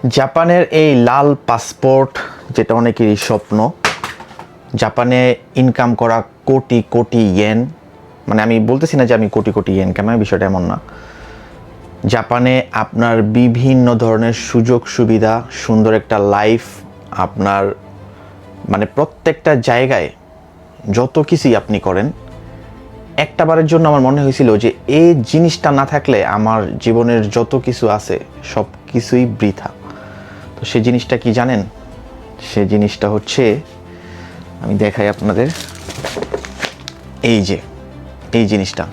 জাপানের এই লাল পাসপোর্ট, যেটা অনেকেরই স্বপ্ন, জাপানে ইনকাম করা কোটি কোটি ইয়েন, মানে আমি বলতেছি না যে আমি কোটি কোটি ইয়েন কামাই, বিষয়টা এমন না। জাপানে আপনার বিভিন্ন ধরনের সুযোগ সুবিধা, সুন্দর একটা লাইফ, আপনার মানে প্রত্যেকটা জায়গায় যত কিছুই আপনি করেন, একটা বারের জন্য আমার মনে হয়েছিল যে এই জিনিসটা না থাকলে আমার জীবনের যত কিছু আছে সব কিছুই বৃথা। তো সেই জিনিসটা কি জানেন? সে জিনিসটা হচ্ছে, আমি দেখাই আপনাদের, এই জিনিসটা।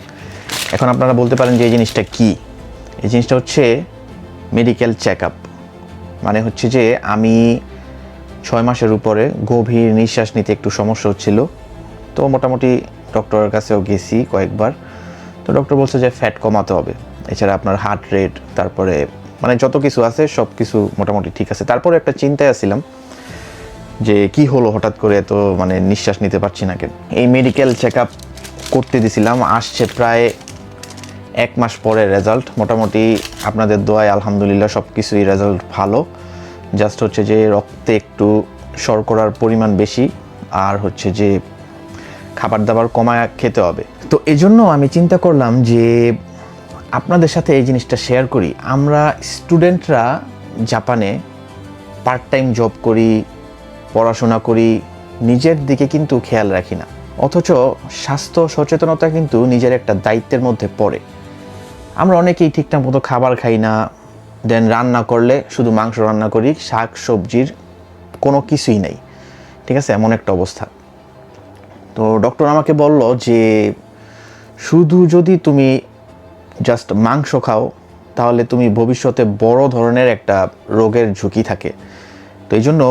এখন আপনারা বলতে পারেন যে এই জিনিসটা কি? এই জিনিসটা হচ্ছে মেডিকেল চেক আপ। মানে হচ্ছে যে আমি 6 মাসের উপরে গভীর নিঃশ্বাস নিতে একটু সমস্যা হচ্ছিল। তো মোটামুটি ডক্টরের কাছেও গেছি কয়েকবার। তো ডক্টর বলছে যে ফ্যাট কমাতে হবে, এছাড়া আপনার হার্ট রেট, তারপরে মানে যত কিছু আছে সব কিছু মোটামুটি ঠিক আছে। তারপরে একটা চিন্তায় আসছিলাম যে কি হলো হঠাৎ করে, তো মানে নিঃশ্বাস নিতে পারছি না কেন। এই মেডিকেল চেক আপ করতে দিছিলাম, আসছে প্রায় 1 মাস পরে রেজাল্ট। মোটামুটি আপনাদের দোয়ায় আলহামদুলিল্লাহ সব কিছুই রেজাল্ট ভালো। জাস্ট হচ্ছে যে রক্তে একটু শর্করার পরিমাণ বেশি, আর হচ্ছে যে খাবার দাবার কমায় খেতে হবে। তো এই জন্য আমি চিন্তা করলাম যে আপনাদের সাথে এই জিনিসটা শেয়ার করি। আমরা স্টুডেন্টরা জাপানে পার্ট টাইম জব করি, পড়াশোনা করি, নিজের দিকে কিন্তু খেয়াল রাখি না, অথচ স্বাস্থ্য সচেতনতা কিন্তু নিজের একটা দায়িত্বের মধ্যে পড়ে। আমরা অনেকেই ঠিকঠাক মতো খাবার খাই না, দেন রান্না করলে শুধু মাংস রান্না করি, শাক সবজির কোনো কিছুই নেই, ঠিক আছে, এমন একটা অবস্থা। তো ডক্টর আমাকে বলল যে শুধু যদি তুমি জাস্ট মাংস খাও তাহলে তুমি ভবিষ্যতে বড় ধরনের একটা রোগের ঝুঁকি থাকে। তো এই জন্য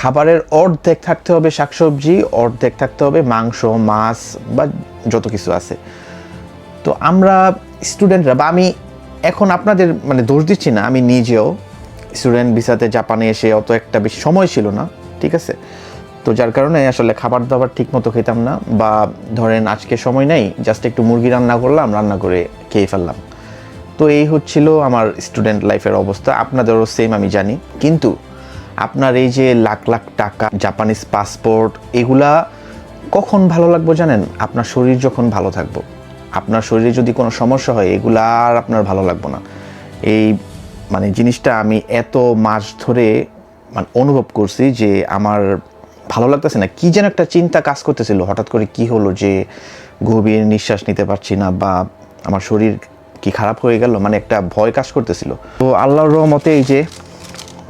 খাবারের অর্ধেক থাকতে হবে শাকসবজি, অর্ধেক থাকতে হবে মাংস, মাছ বা যত কিছু আছে। তো আমরা স্টুডেন্টরা, বা আমি এখন আপনাদের মানে দোষ দিচ্ছি না, আমি নিজেও স্টুডেন্ট ভিসাতে জাপানে এসে অত একটা বেশি সময় ছিল না, ঠিক আছে। তো যার কারণে আসলে খাবার দাবার ঠিক মতো খেতাম না, বা ধরেন আজকে সময় নেই, জাস্ট একটু মুরগি রান্না করলাম, রান্না করে খেয়ে ফেললাম। তো এই হচ্ছিল আমার স্টুডেন্ট লাইফের অবস্থা। আপনাদেরও সেম আমি জানি। কিন্তু আপনার এই যে লাখ লাখ টাকা, জাপানিজ পাসপোর্ট, এগুলা কখন ভালো লাগবে জানেন? আপনার শরীর যখন ভালো থাকবো। আপনার শরীরে যদি কোনো সমস্যা হয়, এগুলা আর আপনার ভালো লাগবে না। এই মানে জিনিসটা আমি এত মাস ধরে মানে অনুভব করছি যে আমার ভালো লাগতেছে না। কি যেন একটা চিন্তা কাজ করতেছিল, হঠাৎ করে কি হলো যে গভীর নিঃশ্বাস নিতে পারছি না, বা আমার শরীর কি খারাপ হয়ে গেল, মানে একটা ভয় কাজ করতেছিল। তো আল্লাহর রহমতে এই যে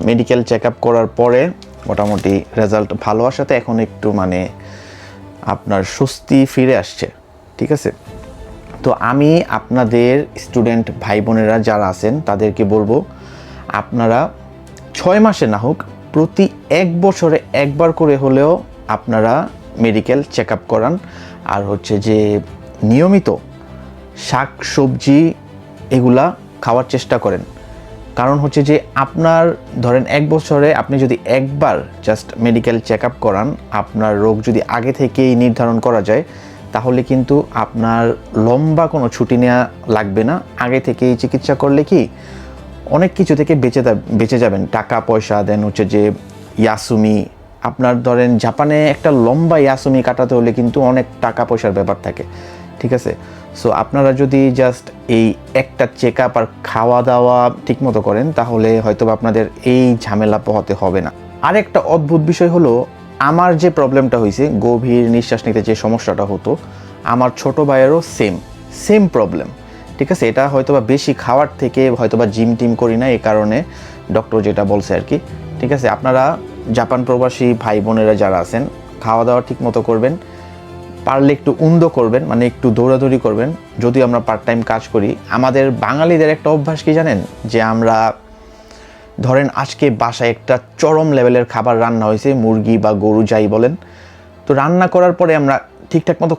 মেডিকেল চেক আপ করার পরে মোটামুটি রেজাল্ট ভালো আসাতে এখন একটু মানে আপনার স্বস্তি ফিরে আসছে, ঠিক আছে। তো আমি আপনাদের স্টুডেন্ট ভাই বোনেরা যারা আছেন তাদেরকে বলবো, আপনারা 6 মাসে না হোক প্রতি 1 বছরে একবার করে হলেও আপনারা মেডিকেল চেক আপ করান। আর হচ্ছে যে নিয়মিত শাক সবজি এগুলা খাওয়ার চেষ্টা করেন। কারণ হচ্ছে যে আপনার ধরেন 1 বছরে আপনি যদি একবার জাস্ট মেডিকেল চেক আপ করান, আপনার রোগ যদি আগে থেকেই নির্ধারণ করা যায়, তাহলে কিন্তু আপনার লম্বা কোনো ছুটি নেওয়া লাগবে না। আগে থেকেই চিকিৎসা করলে কি অনেক কিছু থেকে বেঁচে যাবেন, টাকা পয়সা, দেন হচ্ছে যে ইয়াসুমি। আপনার ধরেন জাপানে একটা লম্বা ইয়াসুমি কাটাতে হলে কিন্তু অনেক টাকা পয়সার ব্যাপার থাকে, ঠিক আছে। সো আপনারা যদি জাস্ট এই একটা চেক আপ আর খাওয়া দাওয়া ঠিকমতো করেন, তাহলে হয়তো আপনাদের এই ঝামেলা পোহাতে হবে না। আরেকটা অদ্ভুত বিষয় হলো, আমার যে প্রবলেমটা হয়েছে, গভীর নিঃশ্বাস নিতে যে সমস্যাটা হতো, আমার ছোট ভাইয়েরও সেম প্রবলেম, ঠিক আছে। এটা হয়তোবা বেশি খাওয়ার থেকে, হয়তোবা জিম টিম করি না, এই কারণে ডক্টর যেটা বলছে আর কি, ঠিক আছে। আপনারা জাপান প্রবাসী ভাই বোনেরা যারা আছেন, খাওয়া দাওয়া ঠিক মতো করবেন, পারলে একটু উন্দ করবেন, মানে একটু দৌড়াদৌড়ি করবেন। যদি আমরা পার্ট টাইম কাজ করি, আমাদের বাঙালিদের একটা অভ্যাস কি জানেন, যে আমরা ধরেন আজকে বাসায় একটা চরম লেভেলের খাবার রান্না হয়েছে, মুরগি বা গরু যাই বলেন, তো রান্না করার পরে আমরা ঠিকঠাক মতো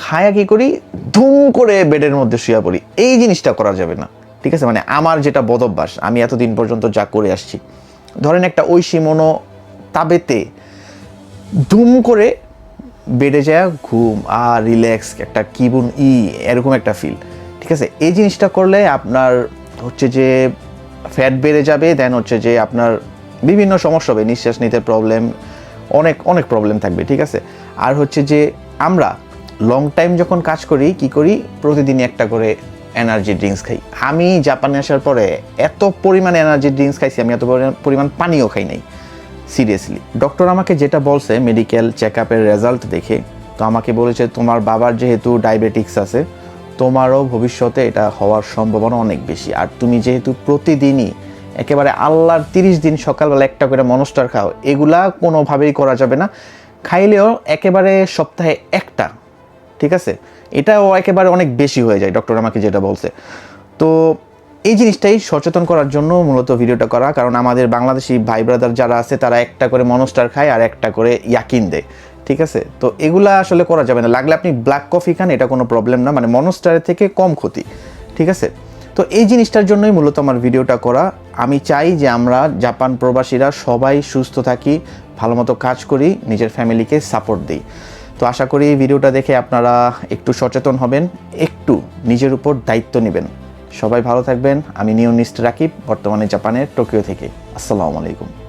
খায়া কি করি, ধুম করে বেডের মধ্যে শুয়ে পড়ি। এই জিনিসটা করা যাবে না, ঠিক আছে। মানে আমার যেটা বদ অভ্যাস, আমি এতদিন পর্যন্ত যা করে আসছি, ধরেন একটা ঐশী মনো তাবেতে ধুম করে বেডে যায় ঘুম, আর রিল্যাক্স একটা এরকম একটা ফিল, ঠিক আছে। এই জিনিসটা করলে আপনার হচ্ছে যে ফ্যাট বেড়ে যাবে, দেন হচ্ছে যে আপনার বিভিন্ন সমস্যা হবে, নিঃশ্বাস নিতে প্রবলেম, অনেক অনেক প্রবলেম থাকবে, ঠিক আছে। আর হচ্ছে যে আমরা লং টাইম যখন কাজ করি কি করি, প্রতিদিনই একটা করে এনার্জি ড্রিঙ্কস খাই। আমি জাপানে আসার পরে এত পরিমাণে এনার্জি ড্রিঙ্কস খাইছি, আমি এত পরিমাণ পানিও খাই নাই সিরিয়াসলি। ডক্টর আমাকে যেটা বলছে মেডিকেল চেক আপের রেজাল্ট দেখে, তো আমাকে বলেছে তোমার বাবার যেহেতু ডায়াবেটিক্স আছে, তোমারও ভবিষ্যতে এটা হওয়ার সম্ভাবনা অনেক বেশি। আর তুমি যেহেতু প্রতিদিনই একেবারে আল্লাহর 30 দিন সকালবেলা একটা করে মনস্টার খাও, এগুলা কোনোভাবেই করা যাবে না। খাইলেও একেবারে সপ্তাহে একটা, ঠিক আছে, এটাও একেবারে অনেক বেশি হয়ে যায় ডক্টর আমাকে যেটা বলছে। তো এই জিনিসটাই সচেতন করার জন্য মূলত ভিডিওটা করা, কারণ আমাদের বাংলাদেশি ভাই ব্রাদার যারা আছে তারা একটা করে মনস্টার খায় আর একটা করে ইয়াকিন দেয়, ঠিক আছে। তো এগুলা আসলে করা যাবে না। লাগলে আপনি ব্ল্যাক কফি খান, এটা কোনো প্রবলেম না, মানে মনস্টারের থেকে কম ক্ষতি, ঠিক আছে। তো এই জিনিসটার জন্যই মূলত আমার ভিডিওটা করা। আমি চাই যে আমরা জাপান প্রবাসীরা সবাই সুস্থ থাকি, ভালো মতো কাজ করি, নিজের ফ্যামিলিকে সাপোর্ট দিই। তো আশা করি এই ভিডিওটা দেখে আপনারা একটু সচেতন হবেন, একটু নিজের উপর দায়িত্ব নেবেন। সবাই ভালো থাকবেন। আমি নিয়নিস্ট রাকিব, বর্তমানে জাপানের টোকিও থেকে। আসসালামু আলাইকুম।